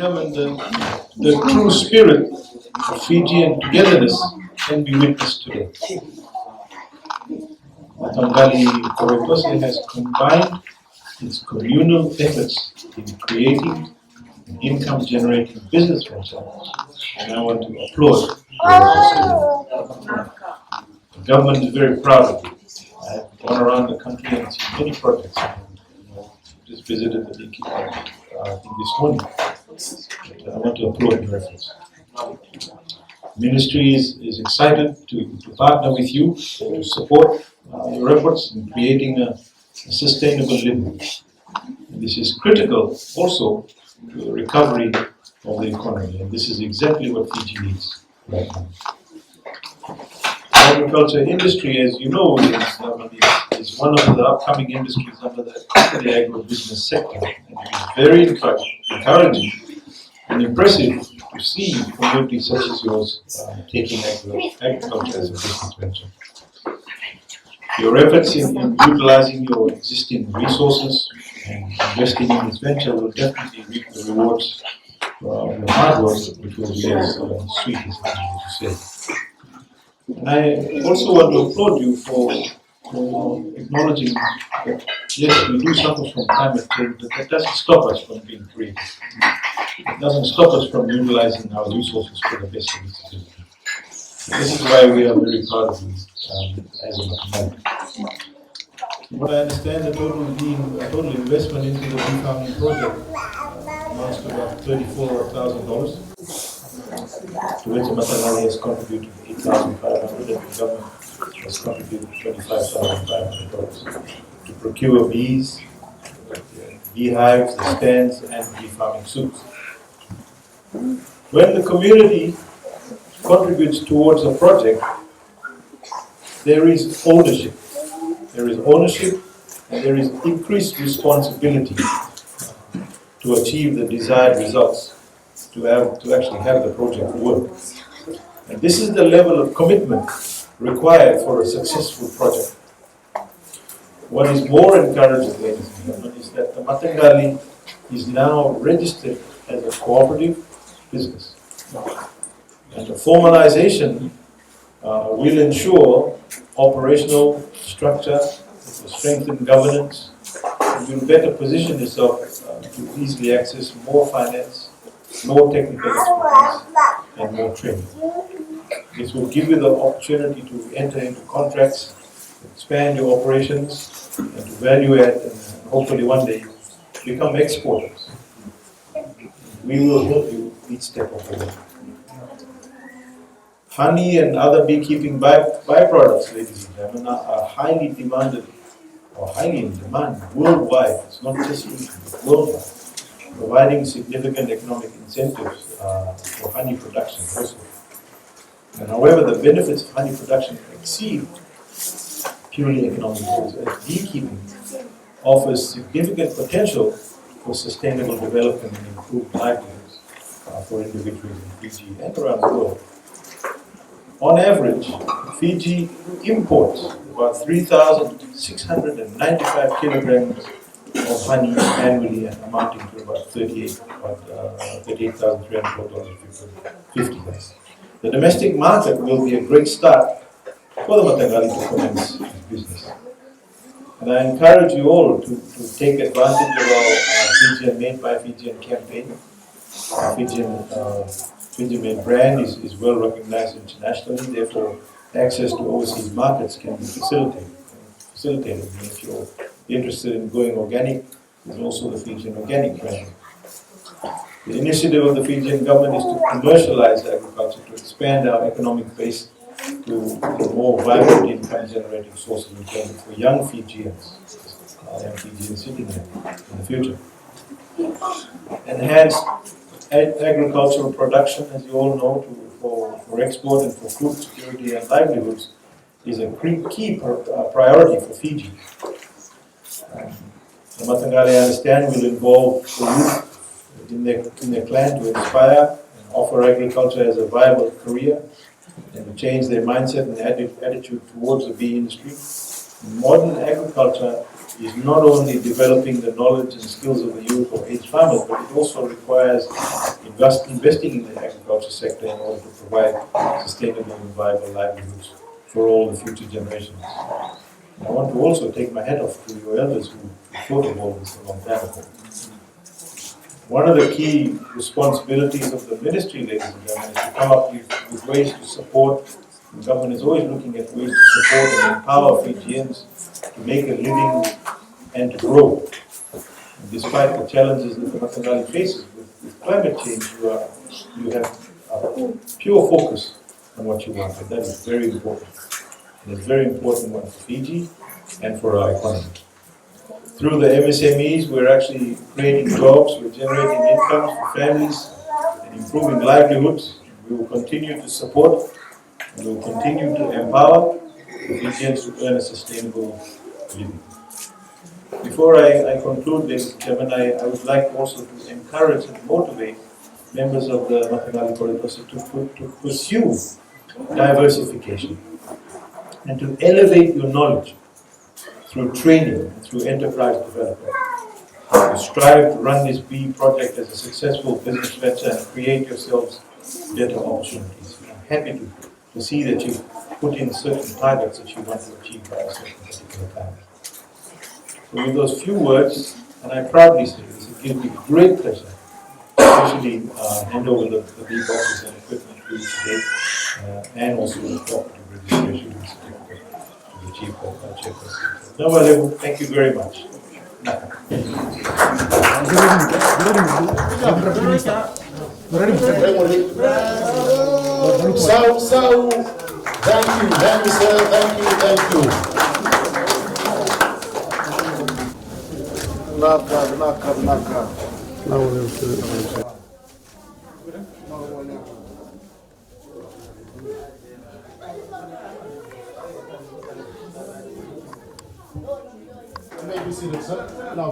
and gentlemen, the true spirit of Fijian togetherness can be witnessed today. Mataqali Koroitose has combined its communal efforts in creating an income-generating business venture, and I want to applaud the government is very proud of it. I've gone around the country and seen many projects. Just visited the beekeeper I think this morning. But I want to applaud your efforts. Ministry is excited to partner with you to support your efforts in creating a sustainable living. And this is critical also to the recovery of the economy, and this is exactly what Fiji needs right now. The agriculture industry, as you know, is one of the upcoming industries under the agribusiness sector, and it is very encouraging and impressive to see communities such as yours taking agriculture as a business venture. Your efforts in utilizing your existing resources and investing in this venture will definitely reap the rewards of your hard work, which will be as sweet as you say. And I also want to applaud you for acknowledging that yes, we do suffer from climate change, but that doesn't stop us from being creative. It doesn't stop us from utilizing our resources to the best of its ability. This is why we are very proud of you as a Mataqali. What I understand, the total investment into the bee farming project amounts to about $34,000, to which Mataqali has contributed $8,500 and the government has contributed $25,500 to procure bees, beehives, the stands, and bee farming suits. When the community contributes towards a project, there is ownership. There is ownership and there is increased responsibility to achieve the desired results, to actually have the project work. And this is the level of commitment required for a successful project. What is more encouraging, ladies and gentlemen, is that the Mataqali is now registered as a cooperative business. And the formalization will ensure operational structure, will strengthen governance, and will better position itself to easily access more finance, more technical expertise, and more training. This will give you the opportunity to enter into contracts, expand your operations, and to value add, and hopefully one day become exporters. We will help you each step of the way. Honey and other beekeeping byproducts, ladies and gentlemen, are highly demanded or highly in demand worldwide. It's not just Fiji, but worldwide, providing significant economic incentives for honey production also. And however, the benefits of honey production exceed purely economic goals, as beekeeping offers significant potential for sustainable development and improved livelihoods for individuals in Fiji and around the world. On average, Fiji imports about 3,695 kilograms of honey annually, and amounting to about $38,304.50. The domestic market will be a great start for the Mataqali to commence its business. And I encourage you all to take advantage of our Fijian Made by Fijian campaign. Fijian Made brand is well recognized internationally, therefore access to overseas markets can be facilitated. And if you're interested in going organic, there's also the Fijian Organic brand. The initiative of the Fijian government is to commercialize agriculture, to expand our economic base to a more vibrant income-generating source of employment for young Fijians, young Fijians sitting there in the future. Enhanced agricultural production, as you all know, for export and for food security and livelihoods is a key priority for Fiji. The Mataqali, I understand, will involve the youth in their plan to inspire and offer agriculture as a viable career and to change their mindset and attitude towards the bee industry. Modern agriculture is not only developing the knowledge and skills of the youth or aged farmers, but it also requires investing in the agriculture sector in order to provide sustainable and viable livelihoods for all the future generations. I want to also take my hat off to your elders who thought of all this a long time ago. One of the key responsibilities of the ministry, ladies and gentlemen, is to come up with ways to support. The government is always looking at ways to support and empower Fijians to make a living and to grow. And despite the challenges that the Mataqali faces with climate change, you have a pure focus on what you want, and that is very important. And it's very important one for Fiji and for our economy. Through the MSMEs, we're actually creating jobs, we're generating incomes for families and improving livelihoods. We will continue to support and we will continue to empower the Fijians to earn a sustainable living. Before I conclude, ladies and gentlemen, I would like also to encourage and motivate members of the Mataqali Koroitose to pursue diversification and to elevate your knowledge through training and through enterprise development. You strive to run this B project as a successful business venture and create yourselves better opportunities. I'm happy to see that you've put in certain targets that you want to achieve by a certain particular time. So with those few words, and I proudly say this, it gives me great pleasure to actually hand over the B boxes and equipment to you today, and also the cooperative registration certificate to the chief chairperson. Tailevu, thank you very much. So, thank you, sir, thank you. Naka. May be seated, sir. Now,